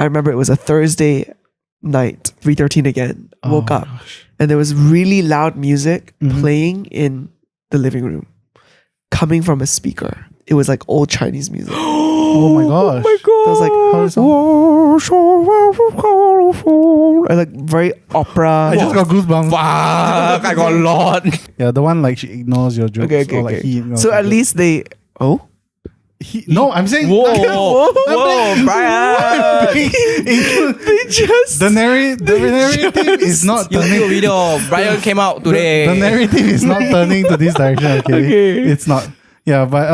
I remember it was a Thursday night, 3:13 again. Woke up Gosh. and there was really loud music playing in the living room, coming from a speaker. It was like old Chinese music. Oh my gosh. It was like, How is and like very opera. I just got goosebumps. Fuck, I got a lot. Yeah, the one like she ignores your jokes. Okay, or like okay. he ignores So your at jokes. least they. Oh, No, I'm saying Whoa, Brian. they just the narrative is not YouTube turning. video. Brian came out today. The narrative is not turning to this direction. Okay, it's not. Yeah, but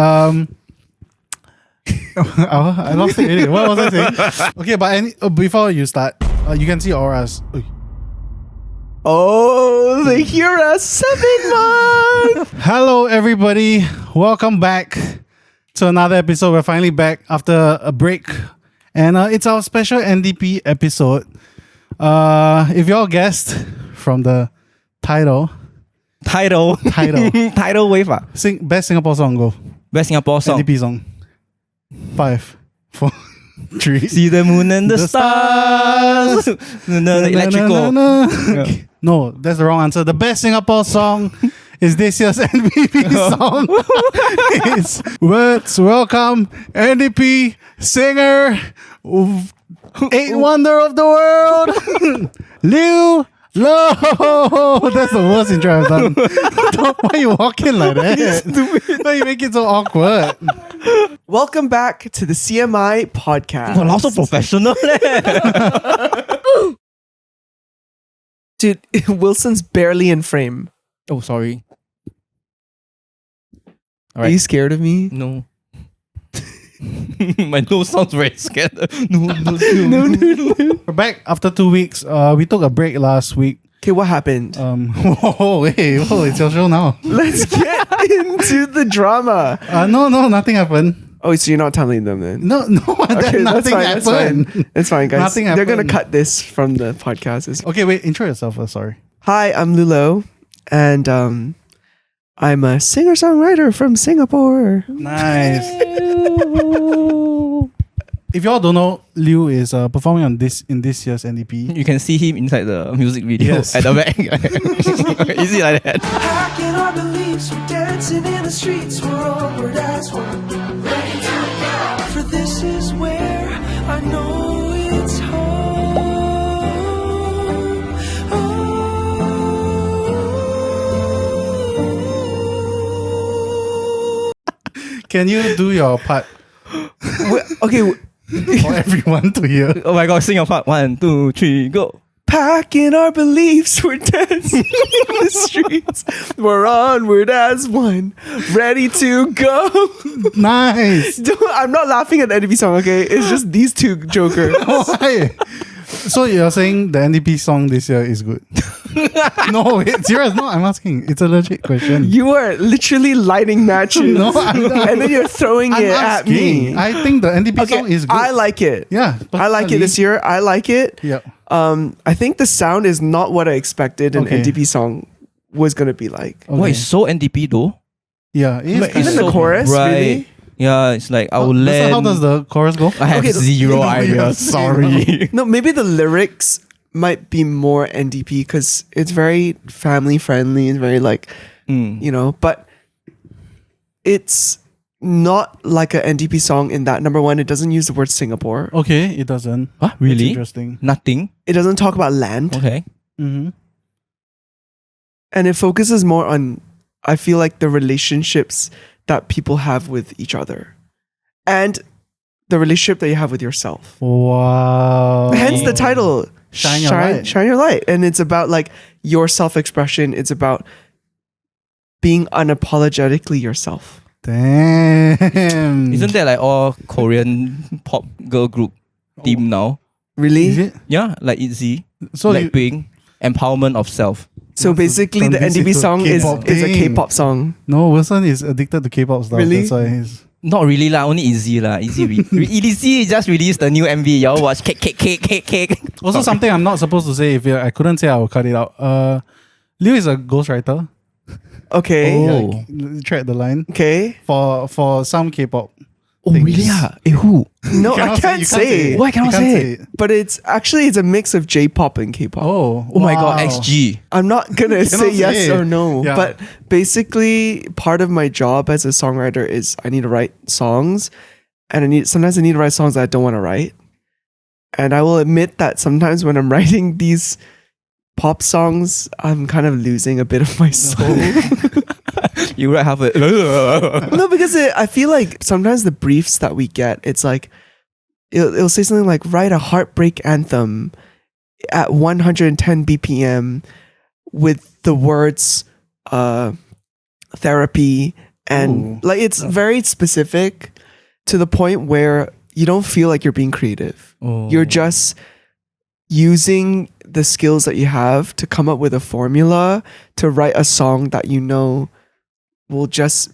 I lost it already. What was I saying? Okay, but before you start, you can see auras. Oh, they hear us 7 months. Hello, everybody. Welcome back to another episode. We're finally back after a break, and it's our special NDP episode. If y'all guessed from the title wave. best Singapore song, go. Best Singapore song. NDP song. 5, 4, 3. See the moon and the stars. Electrical. No, that's the wrong answer. The best Singapore song is this year's NDP song. It's Words Welcome NDP Singer 8 Wonder of the World lewloh. That's the worst intro I've done. Why are you walking like that? Why you make it so awkward? Welcome back to the CMI podcast. Oh, also professional. Dude, Wilson's barely in frame. Oh, sorry. Are you scared of me? No. My nose sounds very scared. No. We're back after 2 weeks. We took a break last week. Okay, what happened? Whoa, it's your show now. Let's get into the drama. No, nothing happened. Oh, so you're not telling them then? No, Okay, nothing happened. It's fine, guys. Nothing They're gonna happened. cut this from the podcast. Okay, wait, intro yourself first, sorry. Hi, I'm lewloh, and I'm a singer-songwriter from Singapore. Nice. If y'all don't know, Liu is performing in this year's NDP. You can see him inside the music video Yes. at the back. Is it like that? Packing our beliefs, we're dancing in the streets, we're onward as one, ready to go. For this is where I know it's home. Can you do your part Okay, for everyone to hear? Oh my god, sing a part. 1, 2, 3, go. packing our beliefs, we're dancing in the streets, we're onward as one, ready to go. Nice. I'm not laughing at the NDP song, okay? It's just these two jokers. Why? So you're saying the NDP song this year is good? No, wait, serious. No, I'm asking. It's a legit question. You are literally lighting matches. No, I'm not. And then you're throwing I'm it at me. asking. I think the NDP Okay, song is good. I like it. Yeah, I like it this year. I like it. Yeah. I think the sound is not what I expected an Okay. NDP song was gonna be like. Okay. What is so NDP though? Yeah, it is But kinda even the so- chorus, bright. really? Yeah, it's like I will So land. how does the chorus go? I have Okay, zero yeah, idea. Sorry. No, maybe the lyrics might be more NDP because it's very family friendly and very like, you know, but it's not like an NDP song in that number one, it doesn't use the word Singapore. Okay, it doesn't. Huh? That's Really? interesting. Nothing. It doesn't talk about land. Okay. Mm-hmm. And it focuses more on, I feel like, the relationships that people have with each other and the relationship that you have with yourself. Wow. Hence the title, Shine Your Light. Shine Your Light. And it's about like your self-expression. It's about being unapologetically yourself. Damn. Isn't that like all Korean pop girl group theme now? Really? Is it? Yeah, like ITZY, So you, Blackpink, empowerment of self. So basically the turn this NDP into a song is K-pop a thing. K-pop song. no, Wilson is addicted to K-pop stuff. Really? That's why he's... Not really lah, only ITZY lah. ITZY just released the new MV. Y'all watch cake. Also something I'm not supposed to say. If I couldn't say, I will cut it out. Liu is a ghostwriter. Okay. Oh. Tread the line. Okay. For some K-pop. Oh, things. really? Yeah. Who? No, You I cannot can't you say. it. Why cannot You can't say it? But it's a mix of J-pop and K-pop. Oh my god, wow. XG. I'm not gonna say say yes it. or no, Yeah. but basically part of my job as a songwriter is I need to write songs, and sometimes I need to write songs that I don't want to write. And I will admit that sometimes when I'm writing these pop songs, I'm kind of losing a bit of my soul. You write half it. No, because I feel like sometimes the briefs that we get, it's like it'll say something like write a heartbreak anthem at 110 BPM with the words therapy, and like it's very specific to the point where you don't feel like you're being creative. Oh. You're just using the skills that you have to come up with a formula to write a song that you know will just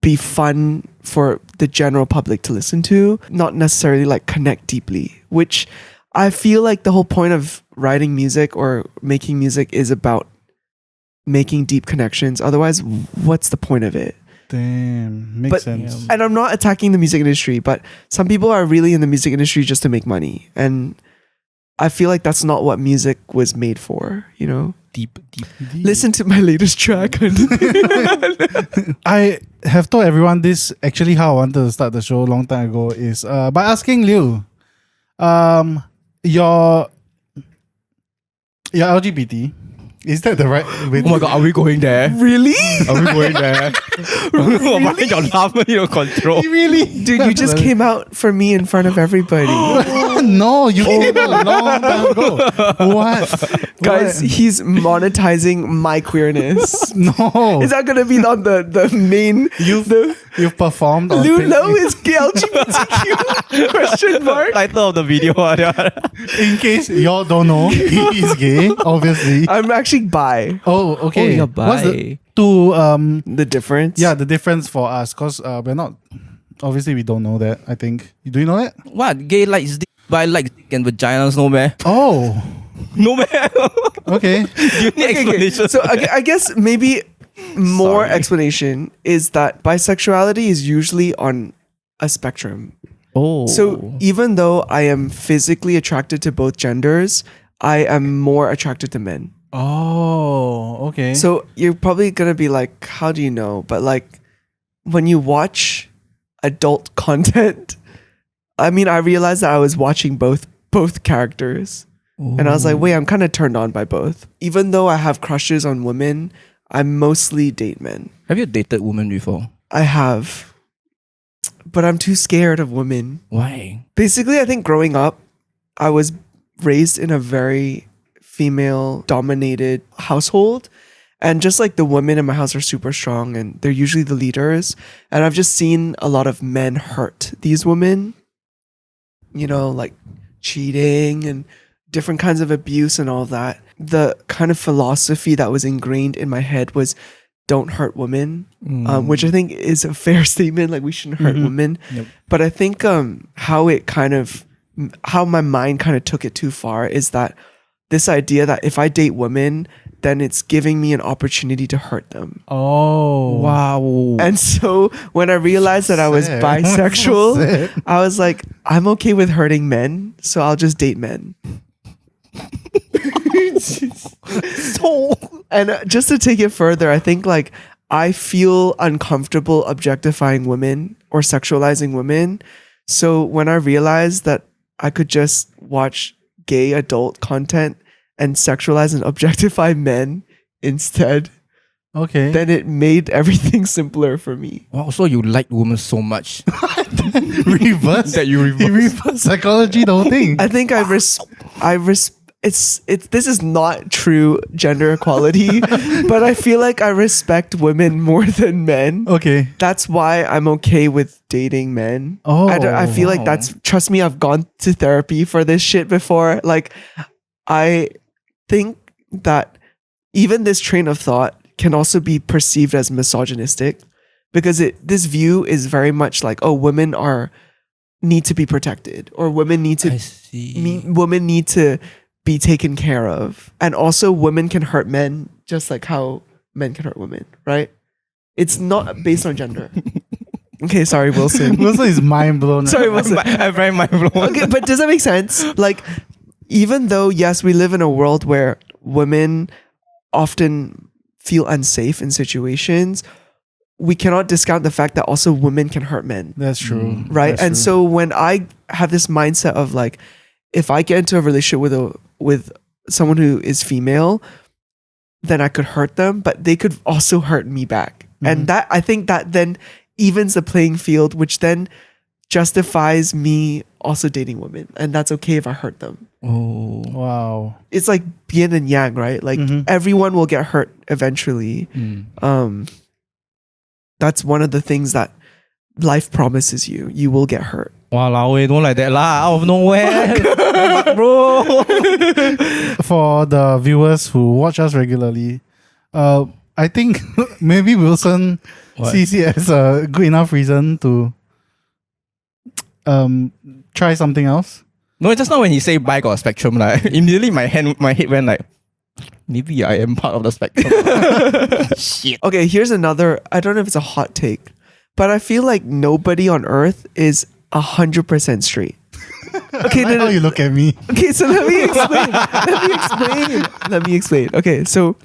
be fun for the general public to listen to, not necessarily like connect deeply, which I feel like the whole point of writing music or making music is about making deep connections. Otherwise, what's the point of it? Damn, makes But- sense. And I'm not attacking the music industry, but some people are really in the music industry just to make money. And I feel like that's not what music was made for, you know? Deep. Listen to my latest track. I have told everyone this. Actually, how I wanted to start the show a long time ago is by asking Liu, your LGBT. Is that the right way? Oh my god, are we going there? Really? Are we going there? Really? Your laugh, you don't control. Really? Dude, you just came out for me in front of everybody. No, you came a long time ago. What? Guys, What? he's monetizing my queerness. No. Is that gonna be on the main? You've performed on Lewloh is LGBTQ? Question mark. Title of the video. In case y'all don't know, he is gay, obviously. I'm actually bi. Oh, okay. Oh, you're What's bi. the The difference? the difference for us? Because we're not, obviously we don't know that, I think. Do you know that? What? Gay likes dick, bi likes dick and vaginas, no man? Oh, No man. okay. You need explanation. So I guess maybe more Sorry. explanation is that bisexuality is usually on a spectrum. Oh. So even though I am physically attracted to both genders, I am more attracted to men. Oh, okay. So you're probably gonna be like, how do you know? But like when you watch adult content, I mean, I realized that I was watching both characters. And I was like, wait, I'm kind of turned on by both. Even though I have crushes on women, I mostly date men. Have you dated women before? I have. But I'm too scared of women. Why? Basically, I think growing up, I was raised in a very female-dominated household. And just like the women in my house are super strong and they're usually the leaders. And I've just seen a lot of men hurt these women. You know, like cheating and different kinds of abuse and all that. The kind of philosophy that was ingrained in my head was don't hurt women, which I think is a fair statement. Like we shouldn't hurt women. Yep. But I think how my mind kind of took it too far is that this idea that if I date women, then it's giving me an opportunity to hurt them. oh. Wow. And so when I realized that I was Sad. bisexual, Sad. I was like, I'm okay with hurting men, so I'll just date men. And just to take it further, I think like I feel uncomfortable objectifying women or sexualizing women. So when I realized that I could just watch gay adult content and sexualize and objectify men instead, Okay. then it made everything simpler for me. Wow, so you like women so much. reverse. That you reverse. He reverse psychology, the whole thing. I think this is not true gender equality, but I feel like I respect women more than men. Okay. That's why I'm okay with dating men. Oh, I feel like wow. that's, trust me, I've gone to therapy for this shit before. Like, I think that even this train of thought can also be perceived as misogynistic because this view is very much like, oh, women need to be protected or women need I to see. women need to be taken care of. And also women can hurt men just like how men can hurt women, right? It's not based on gender. Okay, sorry, Wilson. Wilson is mind blown. Sorry, Wilson. I'm very mind blown. Okay, but does that make sense? Like, even though, yes, we live in a world where women often feel unsafe in situations, we cannot discount the fact that also women can hurt men. That's true. Right? That's and true. so when I have this mindset of like, if I get into a relationship with someone who is female, then I could hurt them, but they could also hurt me back. And that, I think that then evens the playing field, which then justifies me also dating women. And that's okay if I hurt them. Oh. Wow. It's like yin and yang, right? Like everyone will get hurt eventually. That's one of the things that life promises you. You will get hurt. Wow, don't like that lah. Out of nowhere. Fuck, bro. For the viewers who watch us regularly, I think maybe Wilson sees it as a good enough reason to try something else. No, just now when he say bi got a spectrum, like immediately my head went like, maybe I am part of the spectrum. Shit. Okay, here's another, I don't know if it's a hot take, but I feel like nobody on earth is 100% straight. Okay, I like how you look at me. Okay, so let me explain. Okay, so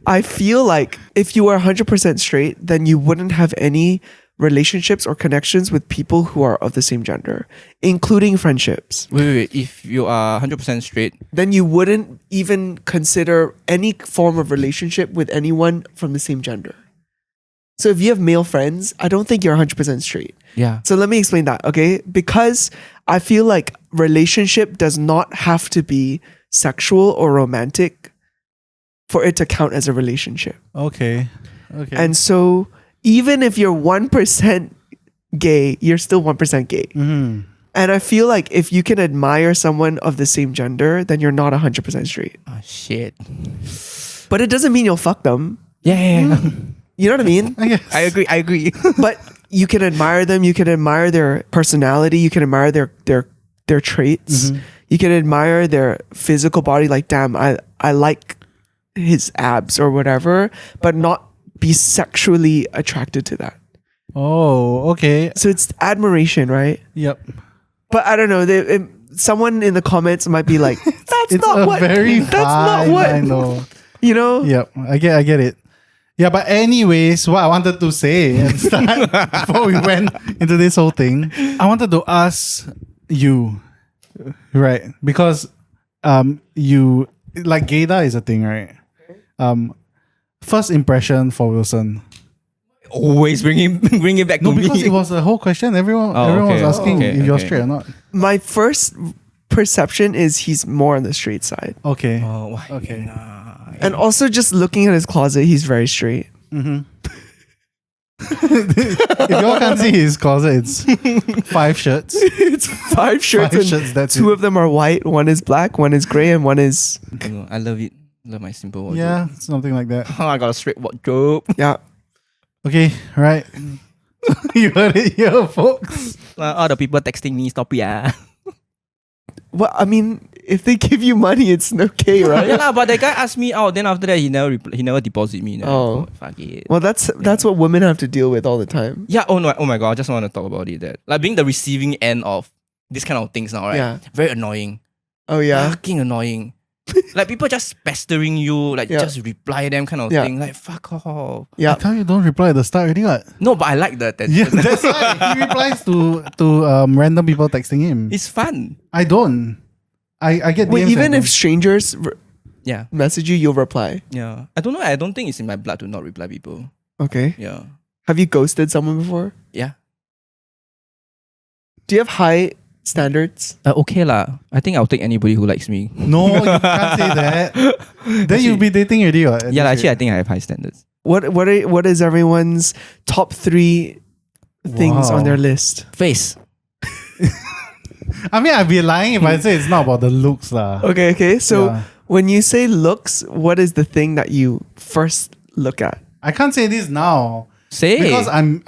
I feel like if you are 100% straight, then you wouldn't have any relationships or connections with people who are of the same gender, including friendships. Wait. If you are 100% straight, Then you wouldn't even consider any form of relationship with anyone from the same gender. So if you have male friends, I don't think you're 100% straight. yeah. So let me explain that, okay? Because I feel like relationship does not have to be sexual or romantic for it to count as a relationship. Okay. And so even if you're 1% gay, you're still 1% gay. Mm-hmm. And I feel like if you can admire someone of the same gender, then you're not 100% straight. Oh, shit. But it doesn't mean you'll fuck them. Yeah. You know what I mean? I guess. I agree. But you can admire them. You can admire their personality. You can admire their traits. You can admire their physical body. Like, damn, I like his abs or whatever, but not be sexually attracted to that. Oh, okay. So it's admiration, right? Yep. But I don't know. Someone in the comments might be like, "That's It's not a what. very That's not fine what." line, though. You know? Yep, I get it. Yeah, but anyways, what I wanted to say at the start before we went into this whole thing, I wanted to ask you, right? Because you like gaydar is a thing, right? First impression for Wilson. Always bring it back No, to because me. it was a whole question. Everyone okay. was asking Okay, if you're okay. straight or not. My first perception is he's more on the straight side. Okay. Oh, why? Okay. Nah. And also just looking at his closet, he's very straight. If y'all can't see his closet, it's 5 shirts. It's 5 shirts 5 and shirts, that's 2 it. of them are white, one is black, one is gray, and one is... I love it. Love my simple wardrobe. Yeah, something like that. I got a straight wardrobe. Yeah. Okay, right. You heard it here, folks. All the people texting me, stop it. Well, I mean, if they give you money, it's okay, right? Yeah, lah, but the guy asked me out. Then after that, he never deposit me. Then Oh. fuck it. Well, that's what women have to deal with all the time. Yeah. Oh no. Oh my god. I just want to talk about it. That like being the receiving end of this kind of things now, right? Yeah. Very annoying. Oh, yeah. Fucking annoying. Like people just pestering you, like Yeah. just reply them kind of Yeah. thing. Like fuck off. I Yeah. tell you, don't reply at the start already, what? No, but I like the attention. Yeah, that's why he replies to random people texting him. It's fun. I don't. I get Wait, DMs even from if them. strangers Yeah. message you, you'll reply. Yeah. I don't know. I don't think it's in my blood to not reply people. Okay. Yeah. Have you ghosted someone before? Yeah. Do you have high standards? Okay lah. I think I'll take anybody who likes me. No, you can't say that. Then you'll be dating already, what? Yeah, actually, I think I have high standards. What is everyone's top 3 things Wow. on their list? Face. I mean, I'd be lying if I say it's not about the looks, lah. Okay. So Yeah. when you say looks, what is the thing that you first look at? I can't say this now Say. because I'm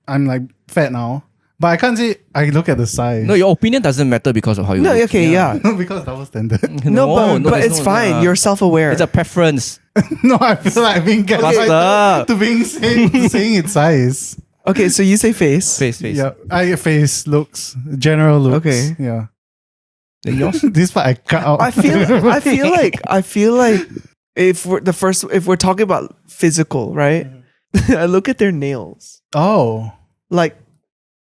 like fat now. But I can't say I look at the size. No, your opinion doesn't matter because of how you No, look. okay, yeah. because double standard. No, but there's it's no- fine. yeah. You're self-aware. It's a preference. No, I feel like I'm being gaslighted Faster. to being saying its size. Okay, so you say face. Face. Yeah, I face looks, general looks. Okay. Yeah. Then yours? This part I cut out. I feel like if we're talking about physical, right? I look at their nails. Oh. Like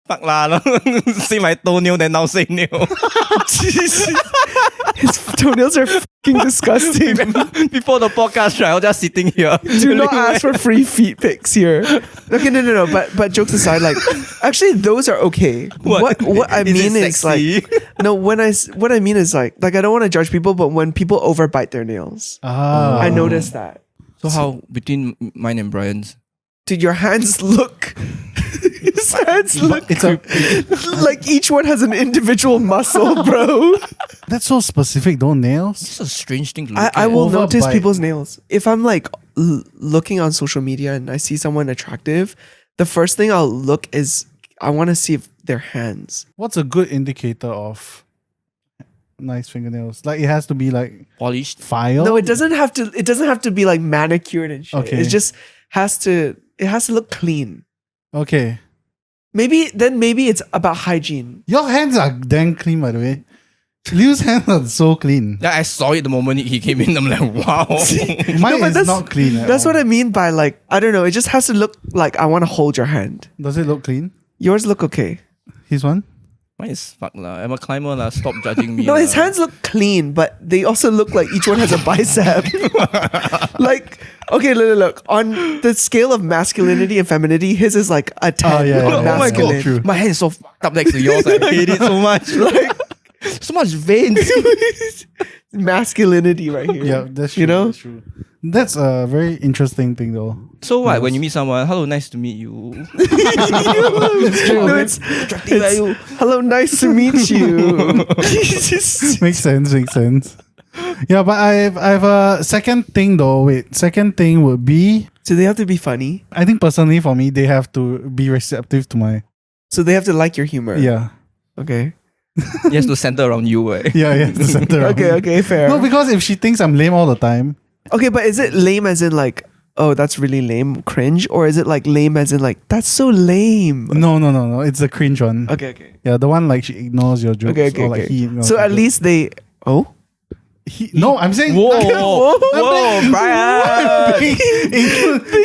Fuck lah. See my toenail, then now say nail. his toenails are fucking disgusting. Before the podcast, right, I was just sitting here. Do not ask for free feet pics here. Okay, no. But jokes aside, like actually those are okay. What I Is it mean is sexy? like no. What I mean is like I don't want to judge people, but when people overbite their nails, Ah. I noticed that. So how between mine and Brian's? Dude, your hands look. His hands look It's a like each one has an individual muscle, bro. that's so specific, though, nails. It's a strange thing to look I at. will notice Overbite. people's nails. If I'm like looking on social media and I see someone attractive, the first thing I'll look is I want to see if their hands. What's a good indicator of nice fingernails? Like it has to be like Polished. file. No, it doesn't have to. It doesn't have to be like manicured and shit. Okay. It just has to. It has to look clean. Okay. Maybe it's about hygiene. Your hands are damn clean, by the way. Liu's hands are so clean. Yeah, I saw it the moment he came in. I'm like, wow. Mine but is that's- not clean. That's what I mean by like I don't know. It just has to look like I want to hold your hand. Does it look clean? Yours look okay. His one? Mine is fuck lah. I'm a climber lah. Stop judging me. No, his lah. hands look clean, but they also look like each one has a bicep. Like, okay, look. On the scale of masculinity and femininity, his is like a 10 Oh, yeah, on yeah. Oh my masculine. god, True. my hand is so fucked up next to yours. I hate it so much. Like so much veins. Masculinity right here. Yeah, that's true. You know? That's true. That's a very interesting thing, though. So what? When you meet someone, hello, nice to meet you. No, it's hello, nice to meet you. Makes sense. Yeah, but I've a second thing though. Wait, second thing would be, So they have to be funny. I think personally for me, they have to be receptive to my, So they have to like your humor. yeah. Okay. He has to center around you. Right? Yeah, the center. around me. Okay, fair. No, because if she thinks I'm lame all the time, Okay, but is it lame as in like, oh, that's really lame, cringe? Or is it like lame as in like, that's so lame? no, it's the cringe one. Okay. Yeah, the one like she ignores your jokes or like he ignores So your at jokes. least they, oh? No, I'm saying Whoa, Brian! They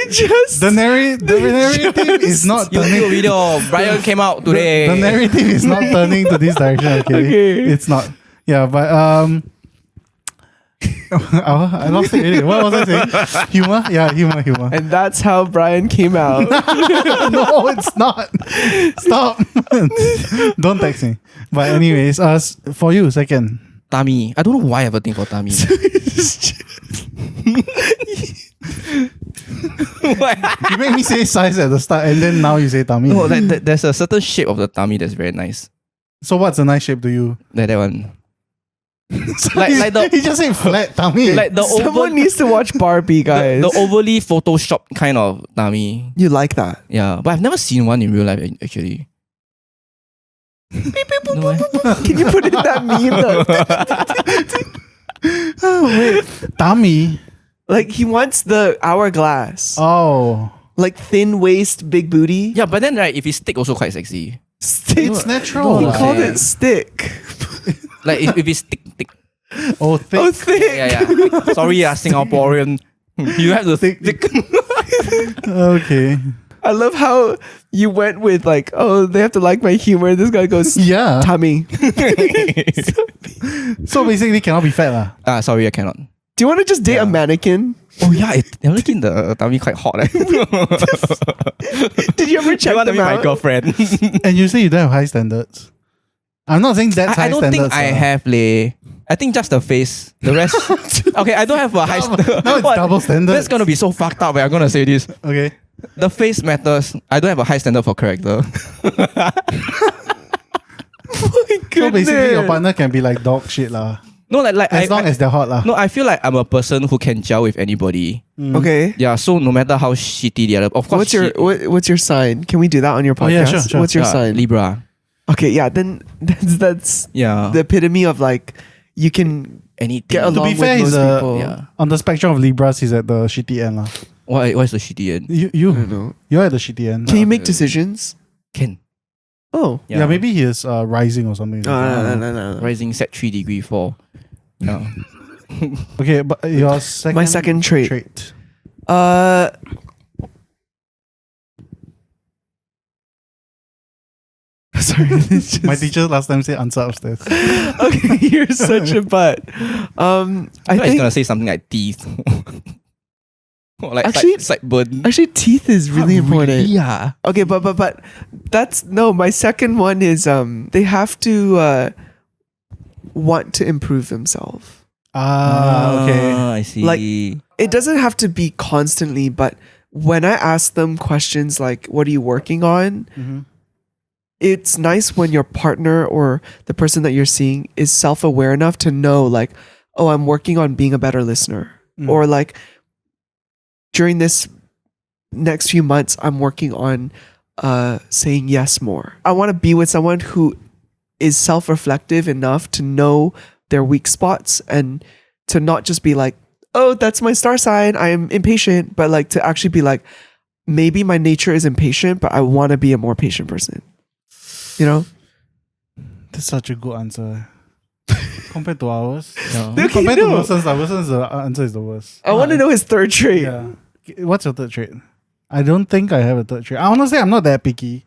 just... the narrative is not YouTube turning. video. Brian came out today. The narrative is not turning to this direction. Okay, Okay. it's not. Yeah, but I lost it. Really. What was I saying? Humor. Yeah, humor. And that's how Brian came out. No, it's not. Stop. Don't text me. But anyways, for you, second. Tummy. I don't know why I have a thing for tummy. You make me say size at the start, and then now you say tummy. No, like there's a certain shape of the tummy that's very nice. So what's a nice shape to you? Like that one. like the He just said flat tummy. like the Someone needs to watch Barbie, guys. the overly Photoshop kind of tummy. You like that? Yeah, but I've never seen one in real life actually. No, Can you put in that meme? Oh, wait. Tummy. Like he wants the hourglass. Oh. Like thin waist, big booty. yeah, but then right, if it's thick, also quite sexy. Stick. It's natural. He like- called it stick. Like if it's thick. Oh, thick. Oh, thick. Yeah. Sorry, Singaporean. You have to thick. Okay. I love how you went with like, oh, they have to like my humor. This guy goes, Yeah. tummy. So basically cannot be fat lah. Sorry, I cannot. Do you want to just date a mannequin? Oh yeah, I'm looking the tummy quite hot. Did you ever I check want to them be my out? girlfriend. And you say you don't have high standards. I'm not saying that's high I don't standards. think I have leh. I think just the face. The rest. Okay, I don't have a high standard. No, it's double standards. That's gonna be so fucked up when I'm gonna say this. Okay. The face matters. I don't have a high standard for character. So basically your partner can be like dog shit lah. No, like As long as they're hot lah. no, I feel like I'm a person who can gel with anybody. Okay. Yeah, so no matter how shitty the other, of course. What's your sign? Can we do that on your podcast? Oh, yeah, sure. What's your sign? Libra. Okay, yeah, then that's Yeah. the epitome of like you can Anything. get To along be fair, with he's most people. yeah. on the spectrum of Libras, he's at the shitty end lah. Why is the shitty end? I don't know. You're at the shitty end. Can you make decisions? Can. Oh. Yeah, maybe he is rising or something. No. Rising set 3 degree 4. No. Okay, but your second My second trait. Sorry. it's just- My teacher last time said answer upstairs. Okay, you're such a butt. I I think he's think gonna say something like teeth. Or like Actually- sideburn. actually teeth is really important. Yeah. Okay, but that's no. My second one is they have to want to improve themselves. Okay. I see. Like- It doesn't have to be constantly, but when I ask them questions like, "What are you working on?" Mhm. It's nice when your partner or the person that you're seeing is self-aware enough to know, like, "Oh, I'm working on being a better listener," or like, during this next few months, I'm working on saying yes more. I want to be with someone who is self-reflective enough to know their weak spots and to not just be like, oh, that's my star sign, I am impatient, but like to actually be like, maybe my nature is impatient, but I want to be a more patient person. You know? That's such a good answer. Compared to ours. Yeah. Okay, Compared to no. Wilson's, Wilson's answer is the worst. I want to know his third trait. Yeah. What's your third trait? I don't think I have a third trait. I honestly, I'm not that picky.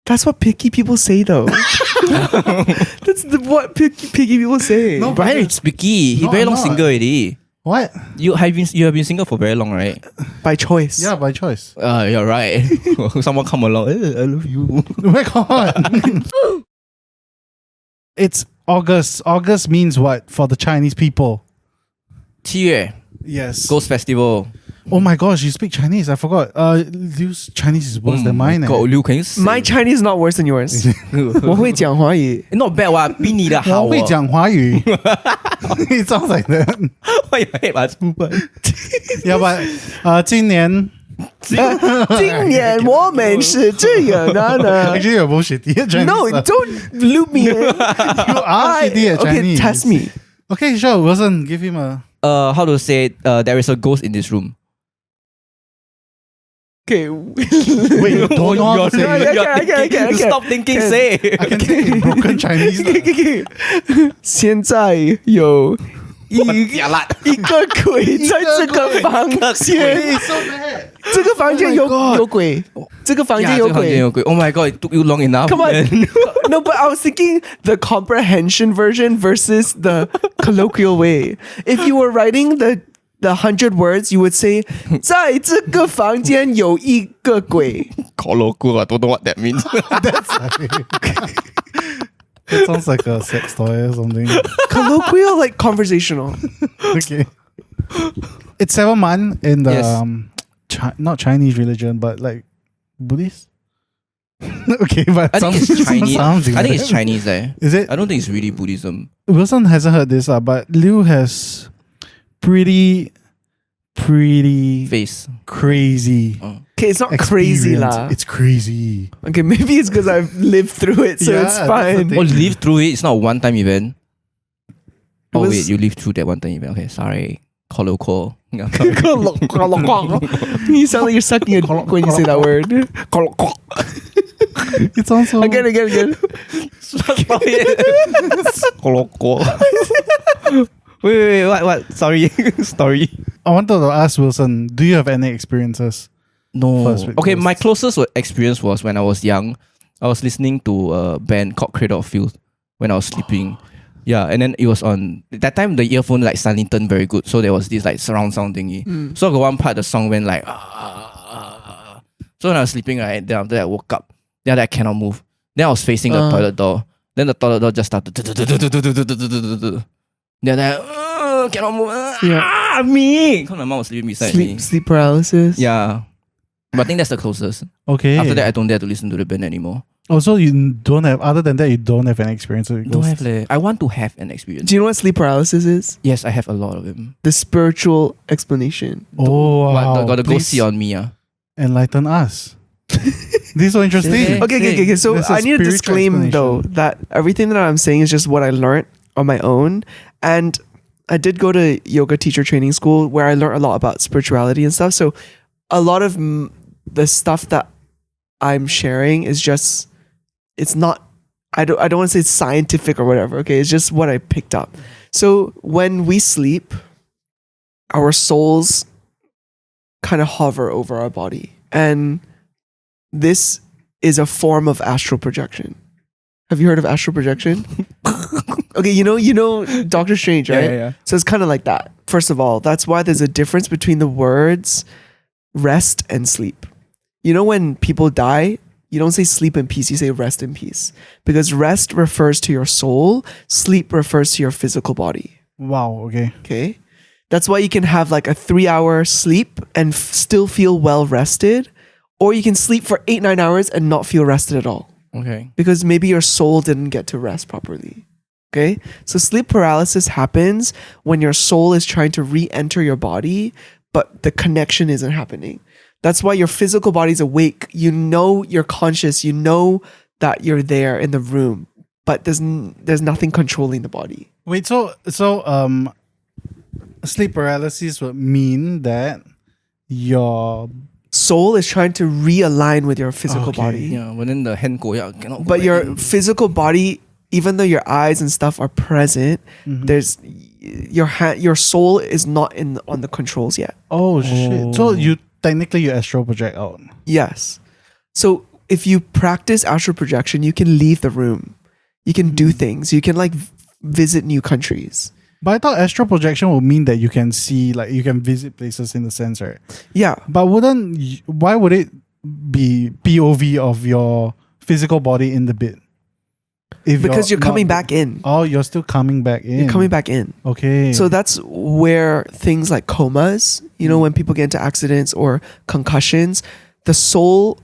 That's what picky people say, though. That's what picky people say. No, Brian is picky. He No, very I'm long not. single already. What? You have been single for very long, right? By choice. Yeah, by choice. You're right. Someone come along. I love you. Oh my god. It's August. August means what for the Chinese people? 7月 Yes. Ghost Festival. Oh my gosh, you speak Chinese. I forgot. Liu's Chinese is worse than mine. God, Liu, can you sing? My Chinese is not worse than yours. 我会讲华语. Not bad 哇，比你的好。我会讲华语. It sounds like that. Why your head was Yeah, but 今年今年我们是这样的。 actually you're bullshit. Chinese. No, don't loop me in. You are shitty at Okay, Chinese. test me. Okay, sure. Wilson, give him a. how to say there is a ghost in this room. Okay. Wait, you don't know how to say it. Okay. Stop thinking, say. I can say it in broken Chinese. Okay. 现在有一个鬼在这个房间， It's so bad. 这个房间有鬼，这个房间有鬼。 Oh my god, it took you long enough. Come on. man. No, but I was thinking the comprehension version versus the colloquial way. If you were writing the 100 words, you would say 在这个房间有一个鬼。 Colloquial, I don't know what that means. It sounds like a sex toy or something. Colloquial, like conversational. Okay. It's 7 months in the Yes. not Chinese religion, but like Buddhist. Okay, but I think it's Chinese. sounds I think like it's that. Chinese. Is it? I don't think it's really Buddhism. Wilson hasn't heard this, but Liu has pretty Face. crazy. Okay, it's not crazy experience. lah. It's crazy. Okay, maybe it's because I've lived through it, so Yeah, it's that's the fine. thing. Oh, live through it. It's not a one-time event. Oh was- wait, you lived through that one-time event. Okay, sorry. Colloquial. You sound like you're sucking a dick when you say that word. It's also Again. Colloquial. Wait, what? Sorry. Story. I wanted to ask Wilson, do you have any experiences? No. First with Okay, ghosts. my closest experience was when I was young. I was listening to a band called Cradle of Filth when I was sleeping. Yeah, and then it was on that time the earphone like suddenly turned very good, so there was this like surround sound thingy. So I got one part the song went like So when I was sleeping, right, then after that I woke up. Then I cannot move. Then I was facing the toilet door. Then the toilet door just started. Then I cannot move. Me. Because my mom was sleeping beside me. Sleep paralysis. Yeah. But I think that's the closest. Okay. After that, I don't dare to listen to the band anymore. Also, you don't have. Other than that, you don't have any experience with Don't ghosts. have leh. I want to have an experience. Do you know what sleep paralysis is? Yes, I have a lot of them. The spiritual explanation. Oh wow! What, got to go Please see on me. Enlighten us. This is so interesting. Yeah. Okay. So There's a I need to spiritual disclaim though explanation. that everything that I'm saying is just what I learned on my own, and I did go to yoga teacher training school where I learned a lot about spirituality and stuff. So a lot of the stuff that I'm sharing is just, it's not, I don't want to say it's scientific or whatever. Okay. It's just what I picked up. So when we sleep, our souls kind of hover over our body. And this is a form of astral projection. Have you heard of astral projection? Okay, you know Doctor Strange, right? Yeah. So it's kind of like that. First of all, that's why there's a difference between the words rest and sleep. You know, when people die, you don't say sleep in peace, you say rest in peace. Because rest refers to your soul, sleep refers to your physical body. Wow. Okay. Okay? That's why you can have like a 3-hour sleep and still feel well rested, or you can sleep for 8-9 hours and not feel rested at all. Okay. Because maybe your soul didn't get to rest properly. Okay? So sleep paralysis happens when your soul is trying to re-enter your body, but the connection isn't happening. That's why your physical body's awake. You know you're conscious. You know that you're there in the room, but there's nothing controlling the body. Wait, so sleep paralysis would mean that your Soul is trying to realign with your physical Okay. body. Yeah, but then the hand go, yeah, cannot go But back your in. physical body, even though your eyes and stuff are present, there's your soul is not on the controls yet. oh shit. So you astral project out. Yes. So if you practice astral projection, you can leave the room. You can do things. You can like visit new countries. But I thought astral projection would mean that you can see, like you can visit places in the sense, right? Yeah. But why would it be POV of your physical body in the bed? Because you're coming not- back in. Oh, you're still coming back in. You're coming back in. Okay. So that's where things like comas, when people get into accidents or concussions, the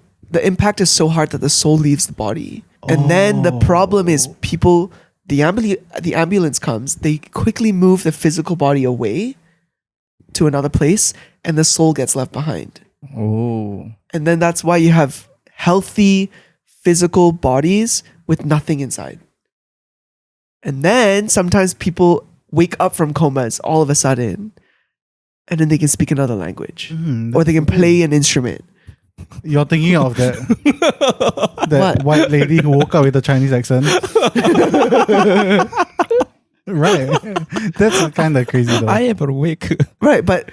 impact is so hard that the soul leaves the body. And then the problem is people, the ambulance comes, they quickly move the physical body away to another place and the soul gets left behind. Oh. And then that's why you have healthy physical bodies with nothing inside. And then sometimes people wake up from comas all of a sudden and then they can speak another language or they can play an instrument. You're thinking of that What? white lady who woke up with a Chinese accent. Right. That's kind of crazy though. I am awake. Right, but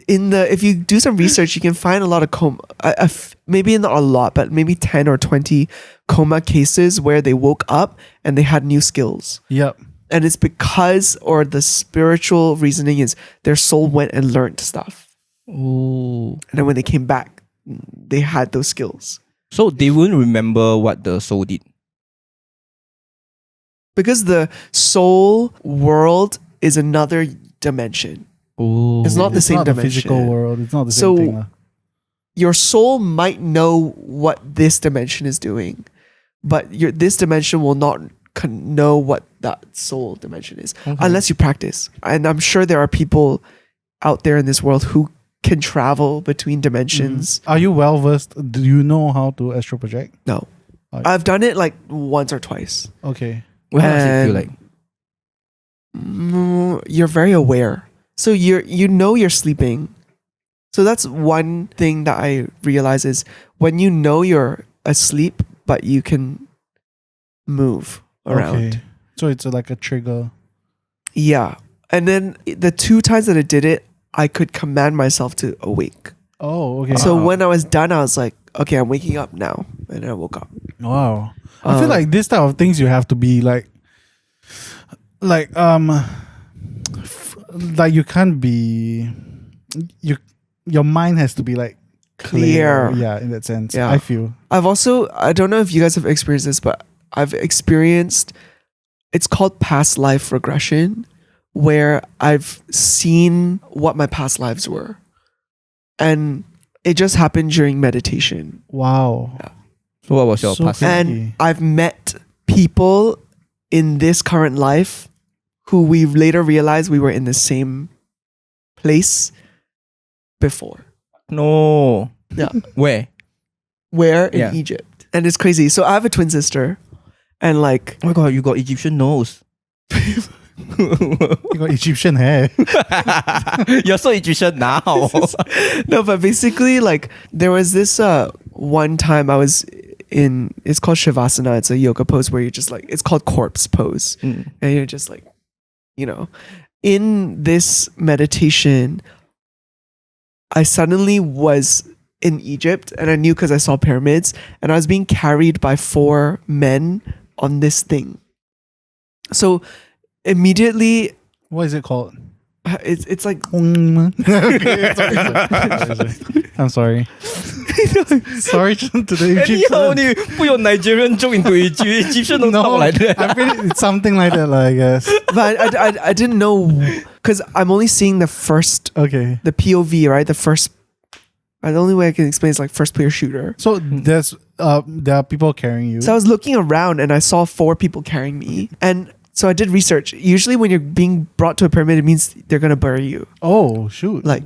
if you do some research, you can find a lot of maybe not a lot, but maybe 10 or 20 coma cases where they woke up and they had new skills. Yep. And it's because, or the spiritual reasoning is their soul went and learned stuff. Oh. And then when they came back, they had those skills. So they wouldn't remember what the soul did. Because the soul world is another dimension. Oh. It's not the It's same not the dimension. physical world. It's not the So- same thing. lah. Your soul might know what this dimension is doing, but this dimension will not know what that soul dimension is unless you practice. And I'm sure there are people out there in this world who can travel between dimensions. Are you well versed? Do you know how to astral project? No. Oh. I've done it like once or twice. Okay. Well, how does it feel And- like? You're very aware. So you're sleeping. So that's one thing that I realize is when you know you're asleep, but you can move around. Okay. So it's like a trigger. Yeah. And then the 2 times that I did it, I could command myself to awake. Oh, okay. So when I was done, I was like, okay, I'm waking up now. And I woke up. Wow. I feel like this type of things you have to be like you can't be your mind has to be like clear. Yeah, in that sense. Yeah. I feel. I don't know if you guys have experienced this, but I've experienced, it's called past life regression, where I've seen what my past lives were. And it just happened during meditation. Wow. So what was your So past? crazy. And I've met people in this current life who we later realized we were in the same place before. No. Yeah. Where? Where? In Yeah. Egypt. And it's crazy. So I have a twin sister and like, Oh my god, you got Egyptian nose. You got Egyptian hair. You're so Egyptian now. No, but basically, like, there was this one time I was in, it's called Shavasana. It's a yoga pose where you're just like, it's called corpse pose. And you're just like, you know, in this meditation, I suddenly was in Egypt, and I knew because I saw pyramids, and I was being carried by 4 men on this thing. So immediately, What is it called? it's like Okay, sorry. I'm sorry. Sorry to the Anyhow, Egyptian. 你不用 Nigerian joke into Egyptian don't talk like that. I feel it's something like that, I guess. but I didn't know because I'm only seeing the first Okay. the POV, right? The first. The only way I can explain is like first player shooter. So there are people carrying you. So I was looking around and I saw 4 people carrying me, and so I did research. Usually, when you're being brought to a pyramid, it means they're gonna bury you. Oh shoot. Like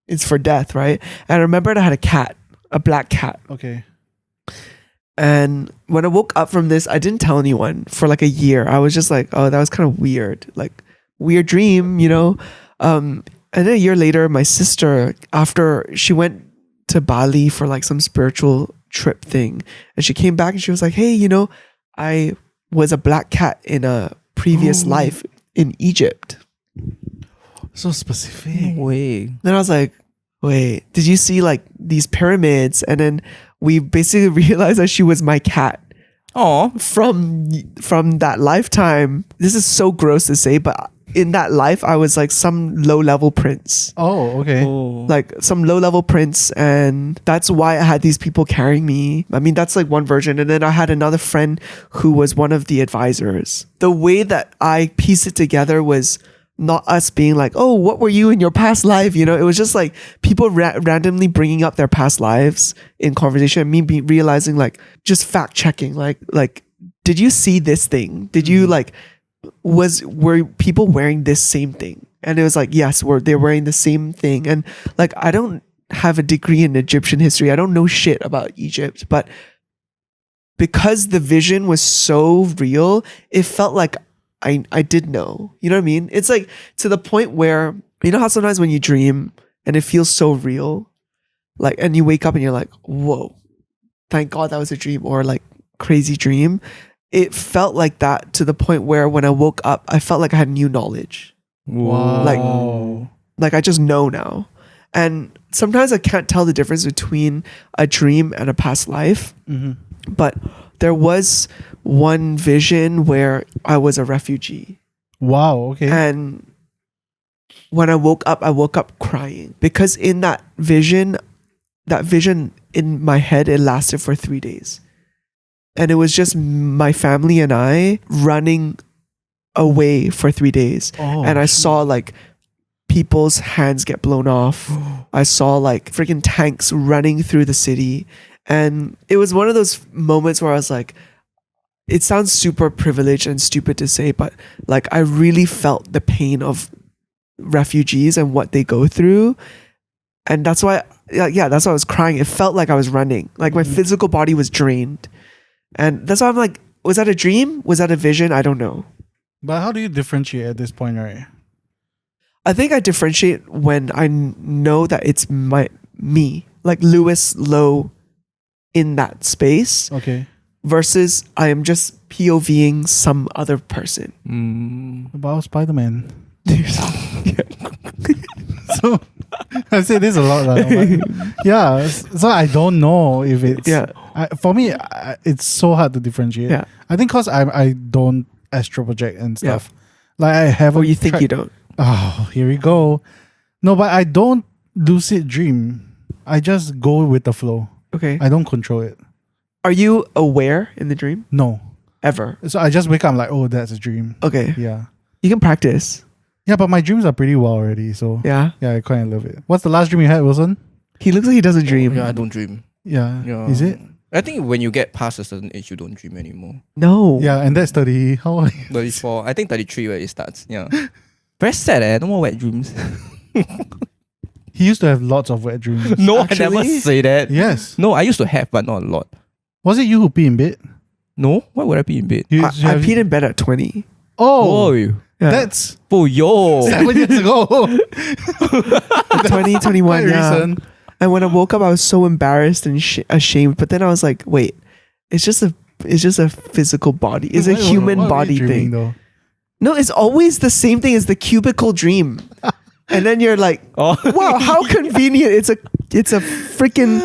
it's for death, right? And I remembered I had a cat, a black cat. Okay. And when I woke up from this, I didn't tell anyone for like a year. I was just like, oh, that was kind of weird, like weird dream, you know. And then a year later, my sister, after she went to Bali for like some spiritual trip thing, and she came back and she was like, hey, you know, I was a black cat in a previous life in Egypt. So specific. Way. Then I was like, wait, did you see like these pyramids? And then we basically realized that she was my cat Oh, from that lifetime. This is so gross to say, but in that life, I was like some low-level prince. Oh, okay. Like some low-level prince, and that's why I had these people carrying me. I mean, that's like one version. And then I had another friend who was one of the advisors. The way that I pieced it together was not us being like, oh, what were you in your past life? You know, it was just like people randomly bringing up their past lives in conversation, and me realizing like just fact checking, like, did you see this thing? Did you like, were people wearing this same thing? And it was like, yes, they're wearing the same thing. And like, I don't have a degree in Egyptian history. I don't know shit about Egypt, but because the vision was so real, it felt like I did know. You know what I mean? It's like to the point where, you know how sometimes when you dream and it feels so real, like, and you wake up and you're like, whoa, thank God that was a dream, or like crazy dream. It felt like that to the point where when I woke up, I felt like I had new knowledge. Wow. Like I just know now. And sometimes I can't tell the difference between a dream and a past life. But there was one vision where I was a refugee. Wow. Okay. And when I woke up crying because in that vision in my head, it lasted for 3 days. And it was just my family and I running away for 3 days. And I saw like people's hands get blown off. I saw like freaking tanks running through the city. And it was one of those moments where I was like, it sounds super privileged and stupid to say, but like I really felt the pain of refugees and what they go through. And that's why, that's why I was crying. It felt like I was running. Like my physical body was drained. And that's why I'm like, was that a dream? Was that a vision? I don't know. But how do you differentiate at this point, right? I think I differentiate when I know that it's me, like lewloh in that space. Okay. Versus I am just POVing some other person. About Spider-Man. So I say this a lot. Yeah. So I don't know if it's... Yeah. For me, it's so hard to differentiate. Yeah. I think because I don't astro project and stuff. Like I haven't... Oh, you think you don't? Oh, here we go. No, but I don't lucid dream. I just go with the flow. Okay. I don't control it. Are you aware in the dream? No. Ever? So I just wake up, I'm like, oh, that's a dream. Okay. Yeah. You can practice. Yeah, but my dreams are pretty wild already. So Yeah. yeah, I kind of love it. What's the last dream you had, Wilson? He looks like he doesn't dream. Yeah, I don't dream. Yeah. Is it? I think when you get past a certain age, you don't dream anymore. No. Yeah, and that's 30. How old are you? 34. I think 33 where it starts. Yeah. Very sad, no more wet dreams. He used to have lots of wet dreams. No, Actually? I never say that. Yes. No, I used to have, but not a lot. Was it you who pee in bed? No? Why would I be in bed? You I used to have- peed in bed at 20. Oh. Whoa. Yeah. That's Oh, yo. 7 years ago. 2021. Quite Yeah. recent. And when I woke up, I was so embarrassed and ashamed. But then I was like, wait, it's just a physical body. It's a human What were you body dreaming, thing. though? No, it's always the same thing as the cubicle dream. And then you're like, Oh. wow, how convenient. It's a freaking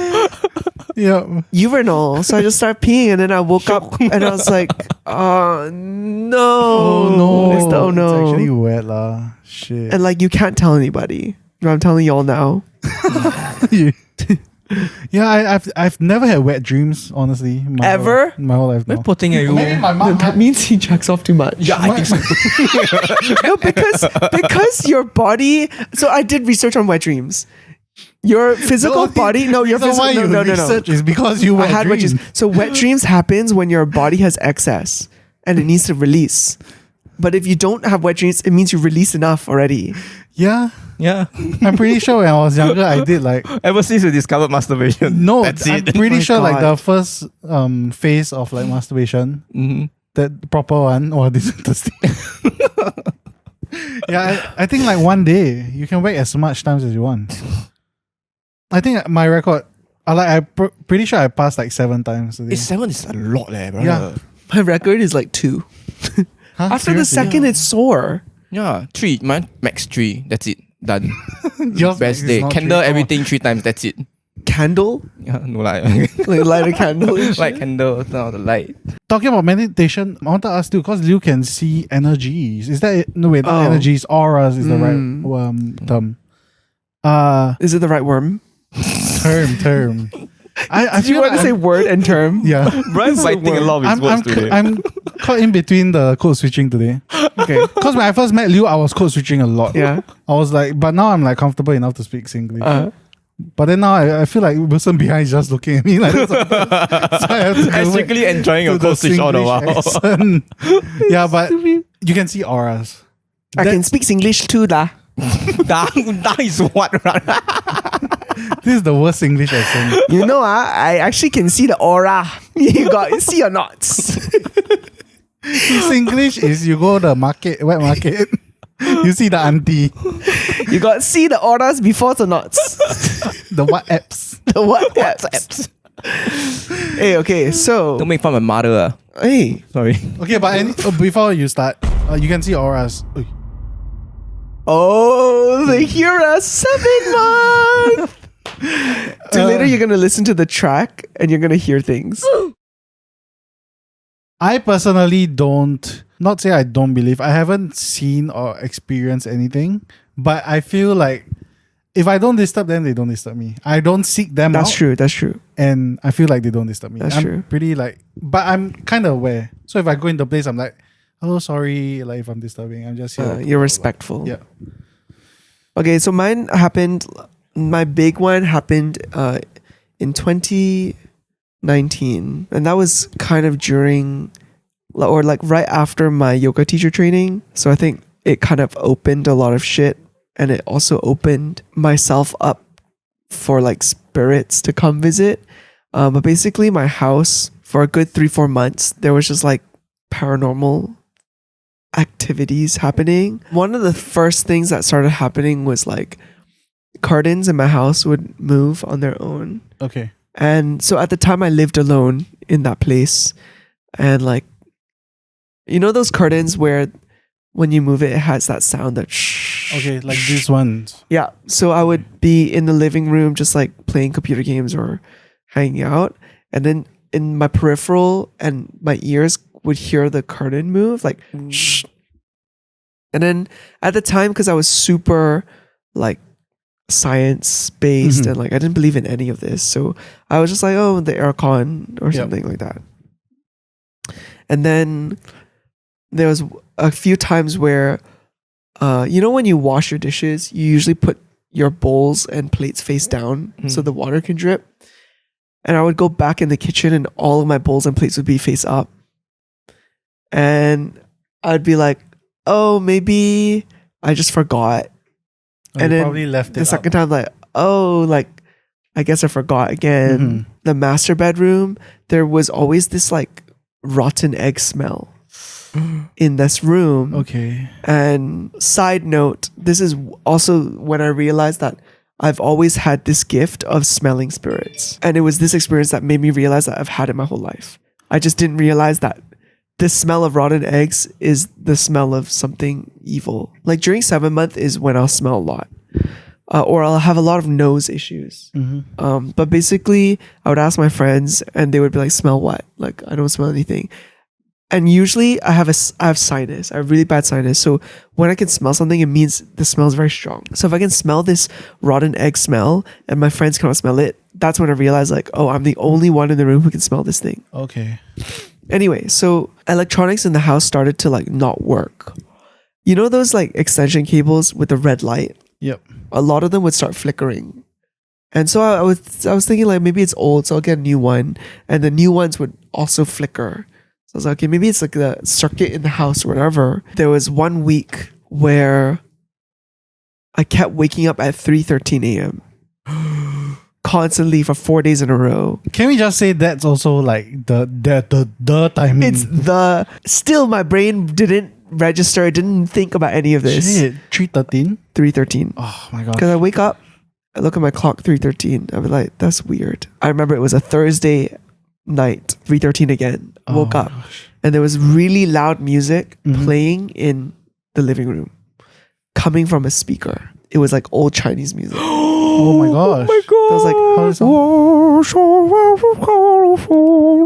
Yeah. urinal. So I just started peeing and then I woke up and I was like, oh no. Oh no. It's the oh no. It's actually wet lah. Shit. And like you can't tell anybody. I'm telling y'all now. Yeah, I've never had wet dreams, honestly. Ever? My whole life. Very No. poor thing, you. Maybe my mom. That means he jacks off too much. Yeah, I think so. No, because your body. So I did research on wet dreams. Your physical body. No, your reason why physical. you No. research is because you I wet had wet dreams. dreams. So wet dreams happens when your body has excess and it needs to release. But if you don't have wet dreams, it means you released enough already. Yeah, Yeah. I'm pretty sure when I was younger, I did like. Ever since you discovered masturbation. No, That's I'm it. pretty My sure like God. the first phase of like masturbation, Mhm. that proper one. Oh, this is interesting. Yeah, I think like one day you can wait as much times as you want. I think my record, I'm pretty sure I passed like 7 times today. 7 is a lot, bro. Yeah. My record is like 2. Huh? After the Seriously? second, it's sore. Yeah, 3. Mine max 3. That's it. Done. Yours Best is day. not Candle, three. Oh. everything 3 times. That's it. Candle? Yeah, no like. Like light a candle. and Light shit. candle, turn out the light. Talking about meditation, I want to ask too, because you can see energies. Is that it? No, wait, not Oh. energies. Auras is the right term. Is it the right worm? Term. I Did you feel want like to say word and term? yeah. Brian's fighting a lot of his words today. I'm caught in between the code switching today. Okay. Because when I first met Liu, I was code switching a lot. Yeah. I was like, but now I'm like comfortable enough to speak Singlish. But then now I feel like the person behind is just looking at me like that. So I have to go I'm back strictly enjoying to your the code switch all the while. Singlish accent. Yeah, but you can see auras. I can speak English too, lah. That is what? This is the worst English accent. You know, I actually can see the aura. You see or not? Singlish is you go the market, wet market, you see the auntie, You got see the auras before or not? the what apps. The what apps? Hey, okay, so Don't make fun of my mother. hey, Sorry. Okay, but before you start, you can see auras. Oi. oh, they hear us 7 months. So later you're gonna listen to the track and you're gonna hear things. I personally don't, not say I don't believe, I haven't seen or experienced anything, but I feel like if I don't disturb them, they don't disturb me. I don't seek them That's out, true. That's true. and I feel like they don't disturb me. That's I'm true. pretty like, but I'm kind of aware. So if I go into a place, I'm like, oh, sorry, like if I'm disturbing, I'm just here. You're respectful. Yeah. Okay, so mine happened. My big one happened in 2019, and that was kind of during, or like right after my yoga teacher training. So I think it kind of opened a lot of shit, and it also opened myself up for like spirits to come visit. But basically, my house for a good 3-4 months, there was just like paranormal activities happening. One of the first things that started happening was like curtains in my house would move on their own. Okay. And so at the time I lived alone in that place, and like, you know those curtains where when you move it, it has that sound that shh. Okay, like this one. Yeah. So I would be in the living room just like playing computer games or hanging out, and then in my peripheral and my ears would hear the curtain move like shh. And then at the time, because I was super like science based and like I didn't believe in any of this, so I was just like, oh, the aircon or something like that. And then there was a few times where you know when you wash your dishes, you usually put your bowls and plates face down so the water can drip. And I would go back in the kitchen and all of my bowls and plates would be face up. And I'd be like, oh, maybe I just forgot. And And you then probably left The it second up. time, like, oh, like, I guess I forgot again. The master bedroom, there was always this like rotten egg smell. in this room. Okay. And side note, this is also when I realized that I've always had this gift of smelling spirits. And it was this experience that made me realize that I've had it my whole life. I just didn't realize that the smell of rotten eggs is the smell of something evil. Like during 7 month is when I'll smell a lot. Or I'll have a lot of nose issues. But basically, I would ask my friends and they would be like, smell what? Like, I don't smell anything. And usually I have sinus. I have really bad sinus. So when I can smell something, it means the smell is very strong. So if I can smell this rotten egg smell and my friends cannot smell it, that's when I realize like, oh, I'm the only one in the room who can smell this thing. Okay. Anyway, so electronics in the house started to like not work. You know those like extension cables with the red light? Yep. A lot of them would start flickering. And so I was thinking like maybe it's old, so I'll get a new one. And the new ones would also flicker. So I was like, okay, maybe it's like the circuit in the house or whatever. There was 1 week where I kept waking up at 3:13 a.m. constantly for 4 days in a row. Can we just say that's also like the timing? It's still my brain didn't register, didn't think about any of this. Shit, 3:13. 3:13. Oh my god. Because I wake up, I look at my clock, 3:13. I'm like, that's weird. I remember it was a Thursday night, 3:13 again. I woke up and there was really loud music playing in the living room, coming from a speaker. It was like old Chinese music. Oh my gosh. I was like, How does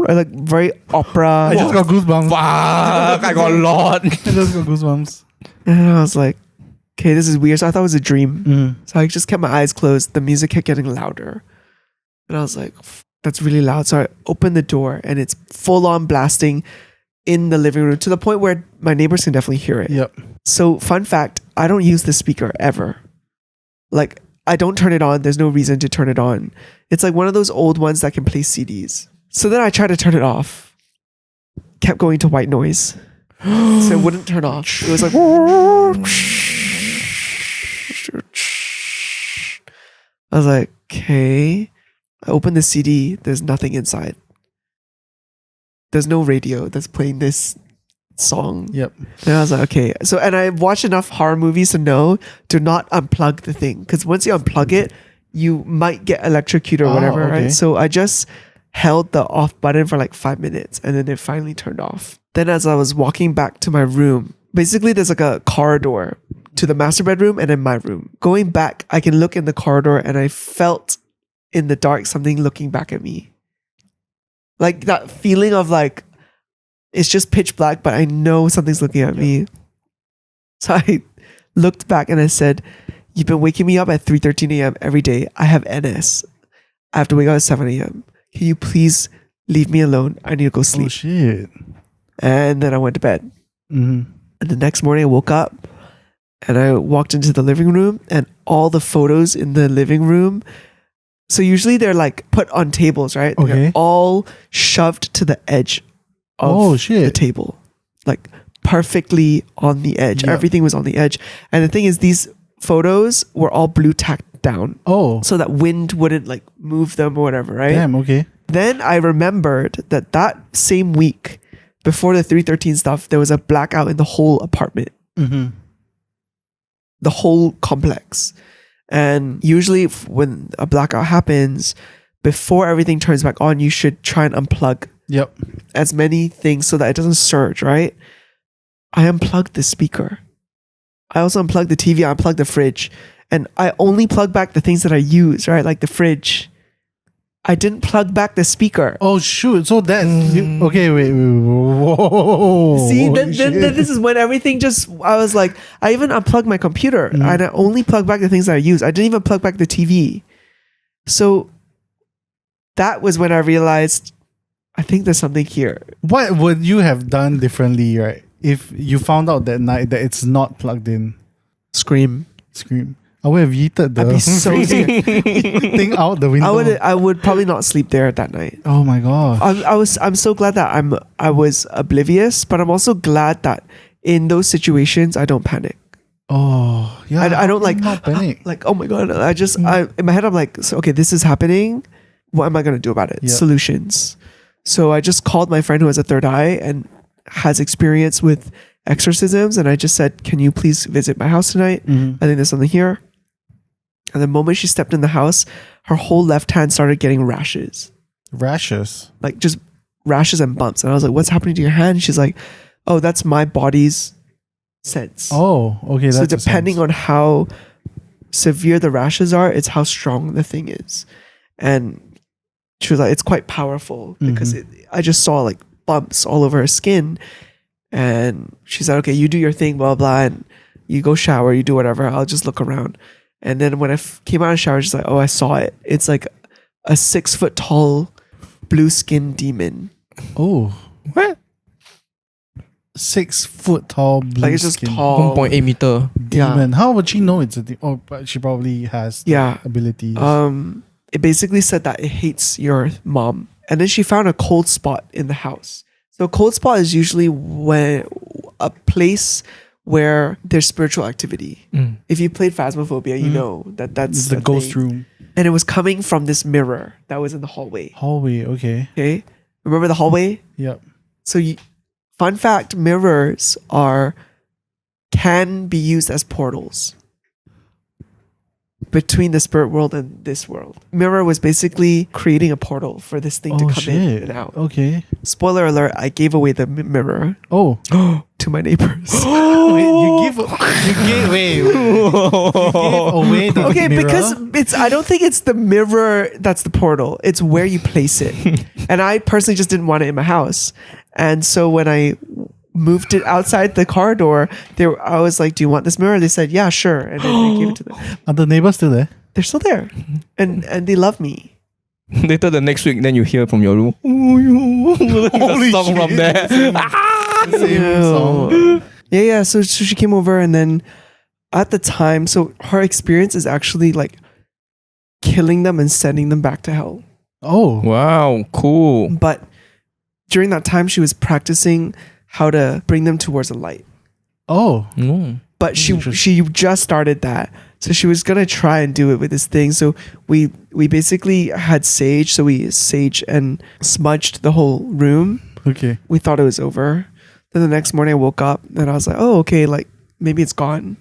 I like very opera. I just got goosebumps. Fuck, I got a lot. I just got goosebumps. And I was like, okay, this is weird. So I thought it was a dream. So I just kept my eyes closed. The music kept getting louder. And I was like, that's really loud. So I opened the door and it's full on blasting in the living room to the point where my neighbors can definitely hear it. Yep. So fun fact, I don't use the speaker ever. Like I don't turn it on. There's no reason to turn it on. It's like one of those old ones that can play CDs. So then I tried to turn it off. Kept going to white noise. So it wouldn't turn off. It was like I was like, okay. I opened the CD. There's nothing inside. There's no radio that's playing this song. Yep. And I was like, okay. So, and I watched enough horror movies to know to not unplug the thing. Because once you unplug it, you might get electrocuted or whatever, okay. right? So I just held the off button for like 5 minutes and then it finally turned off. Then as I was walking back to my room, basically there's like a corridor to the master bedroom and then my room. Going back, I can look in the corridor and I felt in the dark something looking back at me. Like that feeling of like, it's just pitch black, but I know something's looking at me. So I looked back and I said, you've been waking me up at 3:13 a.m. every day. I have NS. I have to wake up at 7 a.m. Can you please leave me alone? I need to go sleep. Oh shit. And then I went to bed. And the next morning I woke up and I walked into the living room and all the photos in the living room. So usually they're like put on tables, right? Okay. They're all shoved to the edge of the table. Like perfectly on the edge. Yep. Everything was on the edge. And the thing is, these photos were all blue tacked down. Oh. So that wind wouldn't like move them or whatever, right? Damn, okay. Then I remembered that same week, before the 3:13 stuff, there was a blackout in the whole apartment. The whole complex. And usually when a blackout happens, before everything turns back on, you should try and unplug as many things so that it doesn't surge, right? I unplugged the speaker. I also unplugged the TV, I unplugged the fridge. And I only plug back the things that I use, right? Like the fridge. I didn't plug back the speaker. Oh shoot! So that's okay. Wait. Whoa. See, then this is when everything just. I was like, I even unplugged my computer and I only plugged back the things that I use. I didn't even plug back the TV. So that was when I realized, I think there's something here. What would you have done differently, right? If you found out that night that it's not plugged in? Scream. I would have yeeted the I'd be so scared. thing out the window. I would probably not sleep there that night. Oh my god! I'm so glad that I was oblivious, but I'm also glad that in those situations I don't panic. Oh yeah, I don't like not panic. like, oh my god. I just in my head I'm like, so, okay, this is happening. What am I gonna do about it? Yep. Solutions. So I just called my friend who has a third eye and has experience with exorcisms, and I just said, "Can you please visit my house tonight? I think there's something here." And the moment she stepped in the house, her whole left hand started getting rashes, like just rashes and bumps. And I was like, "What's happening to your hand?" She's like, "Oh, that's my body's sense." Oh, okay. So That's depending on how severe the rashes are, it's how strong the thing is. And she was like, "It's quite powerful because I just saw like bumps all over her skin." And she said, "Okay, you do your thing, blah, blah, and you go shower, you do whatever. I'll just look around." And then when I came out of the shower, she's like, "Oh, I saw it. It's like a 6 foot tall blue skin demon." Oh, What? 6 foot tall blue Like it's just skin tall. 1.8 meter. demon. How would she know it's a demon? Oh, but she probably has the Yeah. abilities. It basically said that it hates your mom. And then she found a cold spot in the house. So a cold spot is usually when a place where there's spiritual activity. If you played Phasmophobia, you know that that's It's the a ghost thing. room. And it was coming from this mirror that was in the hallway. Hallway, okay. Okay, remember the hallway? Yep. So, fun fact: mirrors can be used as portals between the spirit world and this world. Mirror was basically creating a portal for this thing to Oh, come in shit. and out. Okay. Spoiler alert: I gave away the mirror Oh. to my neighbors. Wait, you gave away the Okay, mirror? because I don't think it's the mirror that's the portal. It's where you place it. And I personally just didn't want it in my house. And so when I moved it outside the corridor, I was like, "Do you want this mirror?" They said, "Yeah, sure." And then I gave it to them. Are the neighbors still there? They're still there. And they love me. Later the next week, then you hear from your room. Holy song shit. from there. Same song. Yeah. So she came over, and then at the time, so her experience is actually like killing them and sending them back to hell. Oh. Wow, cool. But during that time, she was practicing how to bring them towards the light. Oh. But she Interesting. just started that, so she was gonna try and do it with this thing. So we basically had sage, so we sage and smudged the whole room. Okay. We thought it was over. Then the next morning I woke up and I was like, "Oh, okay, like maybe it's gone."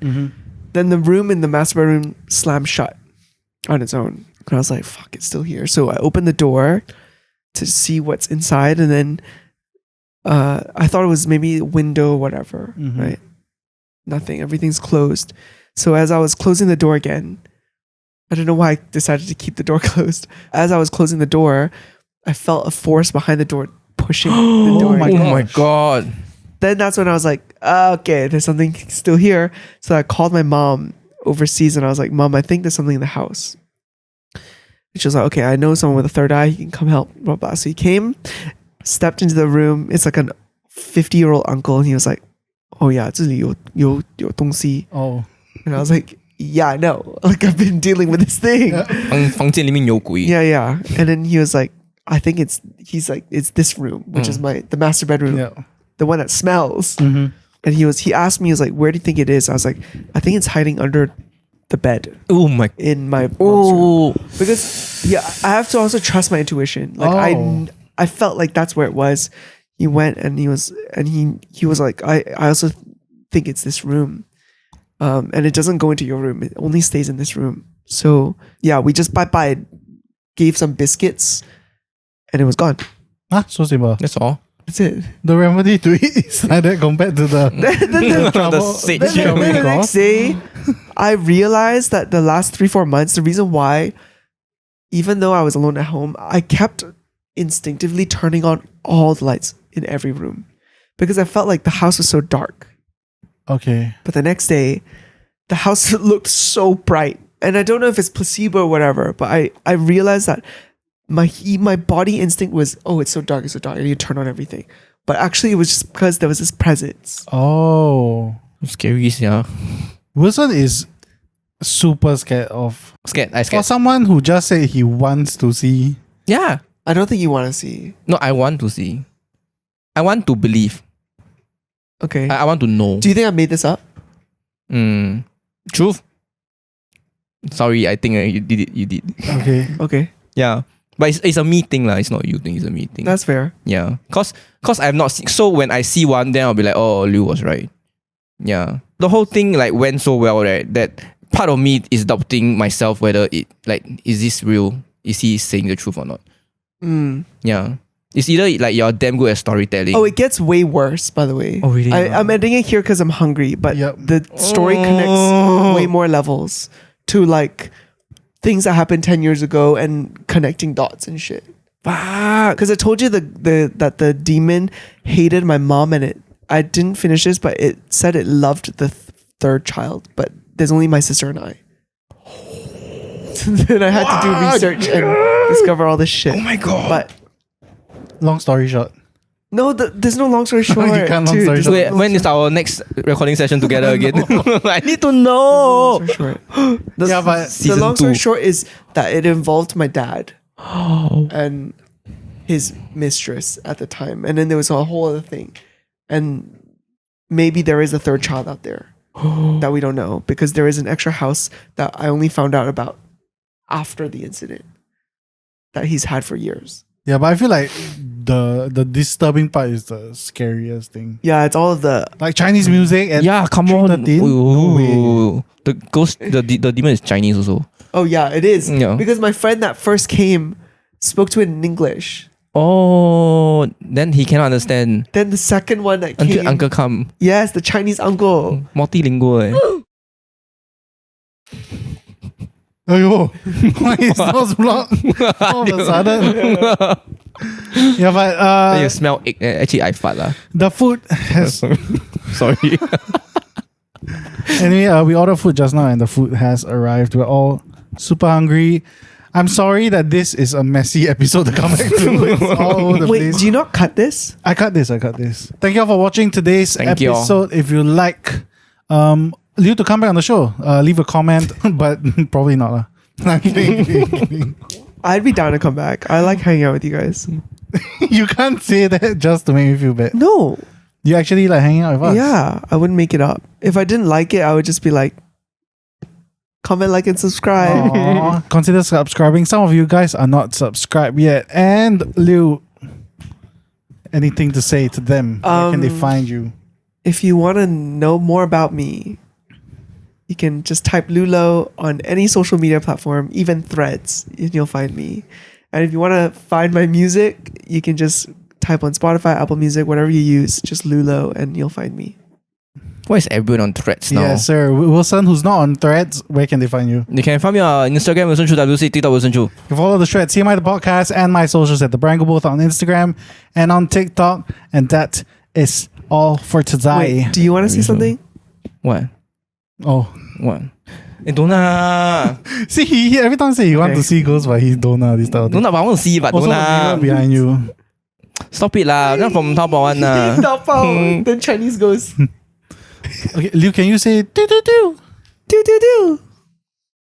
Then the room in the master bedroom slammed shut on its own, and I was like, "Fuck, it's still here." So I opened the door to see what's inside, and then I thought it was maybe a window or whatever, right? Nothing. Everything's closed. So as I was closing the door again, I don't know why I decided to keep the door closed. As I was closing the door, I felt a force behind the door pushing the door. Oh my god. Then that's when I was like, okay, there's something still here. So I called my mom overseas and I was like, "Mom, I think there's something in the house." And she was like, "Okay, I know someone with a third eye. He can come help." Blah, blah. So he came, stepped into the room. It's like a 50-year-old uncle. And he was like, "Oh yeah, 这里有东西." Oh. And I was like, "Yeah, I know. Like I've been dealing with this thing." 房间里面有鬼。 Yeah. And then he was like, he's like, "It's this room, which is the master bedroom, Yeah. the one that smells." And he asked me, he was like, "Where do you think it is?" I was like, "I think it's hiding under the bed Oh my. in my mom's room." Oh. Because I have to also trust my intuition. Like I felt like that's where it was. He went and he was like, I also think it's this room. And it doesn't go into your room. It only stays in this room. So yeah, we just bye gave some biscuits and it was gone. So simple. That's all. That's it. The remedy to it is like that compared to the trouble. sage. the trouble Then the call. next day, I realized that the last 3-4 months, the reason why, even though I was alone at home, I kept instinctively turning on all the lights in every room because I felt like the house was so dark. Okay. But the next day, the house looked so bright. And I don't know if it's placebo or whatever, but I realized that my body instinct was, "Oh, it's so dark, I need to turn on everything." But actually it was just because there was this presence. Oh. Scary, yeah. Wilson is super scared of. Scared. I For scared. someone who just said he wants to see. Yeah. I don't think you want to see. No, I want to see. I want to believe. Okay. I want to know. Do you think I made this up? Truth. Sorry, I think you did it. You did. Okay. Okay. Yeah. But it's a me thing lah. It's not you thing. It's a me thing. That's fair. Yeah. Cause I've not seen. So when I see one, then I'll be like, oh, Liu was right. Yeah. The whole thing like went so well, right? That part of me is doubting myself whether it like is this real? Is he saying the truth or not? Yeah. It's either like you're damn good at storytelling. Oh, it gets way worse, by the way. Oh, really? I'm ending it here because I'm hungry, but Yep. the story connects way more levels to like things that happened 10 years ago and connecting dots and shit. Because I told you that the demon hated my mom, and I didn't finish this, but it said it loved the third child, but there's only my sister and I. So then I had to do research and discover all this shit. Oh my god. But Long story short. no, there's no long story short. You can't long dude, story there's short. no Wait, long when is our next recording session together again? I need to know. long story short. The, Yeah, but the Season long story 2. short is that it involved my dad and his mistress at the time, and then there was a whole other thing, and maybe there is a third child out there that we don't know, because there is an extra house that I only found out about after the incident that he's had for years. Yeah, but I feel like the disturbing part is the scariest thing. Yeah, it's all of the Like Chinese music and Yeah, come on. 13? No Ooh. The ghost, the demon is Chinese also. oh yeah, it is Yeah. because my friend that first came spoke to it in English. Oh, then he cannot understand. Then the second one that came, Until uncle come. yes, the Chinese uncle. Multilingual Ayo, why is nose blocked all of a sudden? Yeah, but Then you smell egg. Actually, I fart lah. the food has Sorry. anyway. We ordered food just now, and the food has arrived. We're all super hungry. I'm sorry that this is a messy episode to come back to. It's all over the Wait, place. do you not cut this? I cut this. Thank you all for watching today's Thank you all. episode. If you like Liu to come back on the show, leave a comment, but probably not. Lah. I'm kidding. I'd be down to come back. I like hanging out with you guys. You can't say that just to make me feel bad. No, You actually like hanging out with us. yeah, I wouldn't make it up. If I didn't like it, I would just be like, comment, like, and subscribe. Aw, consider subscribing. Some of you guys are not subscribed yet. And Liu, anything to say to them? Where can they find you? If you want to know more about me, you can just type lewloh on any social media platform, even Threads, and you'll find me. And if you want to find my music, you can just type on Spotify, Apple Music, whatever you use, just lewloh, and you'll find me. Why is everyone on Threads now? Yes, sir. Wilson, who's not on Threads, where can they find you? You can find me on Instagram, Wilson Chu, WC, TikTok, Wilson Chu. You can follow the Shred, CMI the podcast, and my socials at the Brangle, both on Instagram and on TikTok. And that is all for today. Wait, do you want to say something? What? Oh, What? Don't lah. see, he every time say he want Okay. to see ghosts, but he don't know this stuff. Don't lah, but I want to see, but Also, don't the lah. mirror behind you. Stop it lah. Not from Taobao one lah. Taobao, then Chinese goes. Okay, Liu, can you say do do do?